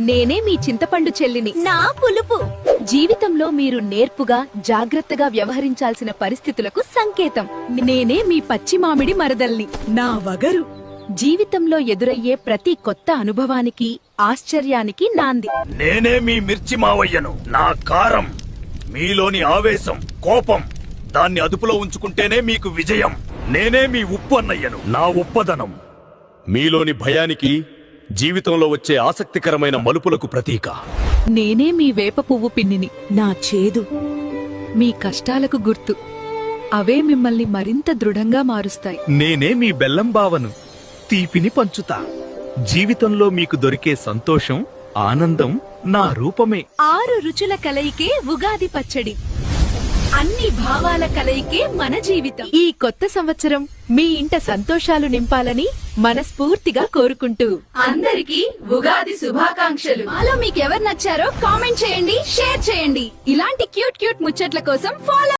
నేనే మీ చింతపండు చెల్లిని. నా పులుపు. జీవితంలో మీరు నేర్పుగా జాగ్రత్తగా వ్యవహరించాల్సిన పరిస్థితులకు సంకేతం. నేనే మీ పచ్చి మామిడి మరదల్ని. నా వగరు. జీవితంలో ఎదురయ్యే ప్రతి కొత్త అనుభవానికి, ఆశ్చర్యానికి నాంది. నేనే మీ మిర్చి మావయ్యను. నా కారం, మీలోని ఆవేశం, కోపం, దాన్ని అదుపులో ఉంచుకుంటేనే మీకు విజయం. నేనే మీ ఉప్పు అన్నయ్యను. నా ఉప్పదనం మీలోని భయానికి, జీవితంలో వచ్చే ఆసక్తికరమైన మలుపులకు ప్రతీక. నేనే మీ వేప పువ్వు పిన్నిని. నా చేదు. మీ కష్టాలకు గుర్తు. అవే మిమ్మల్ని మరింత దృఢంగా మారుస్తాయి. నేనే మీ బెల్లం బావను. తీపిని పంచుతా. జీవితంలో మీకు దొరికే సంతోషం, ఆనందం నా రూపమే. 6 రుచుల కలయికే ఉగాది పచ్చడి. అన్ని భావాల కలయికే మన జీవితం. ఈ కొత్త సంవత్సరం మీ ఇంట సంతోషాలు నింపాలని మనస్ఫూర్తిగా కోరుకుంటూ అందరికీ ఉగాది శుభాకాంక్షలు. మాలో మీకు ఎవరు నచ్చారో కామెంట్ చేయండి, షేర్ చేయండి. ఇలాంటి క్యూట్ ముచ్చట్ల కోసం ఫాలో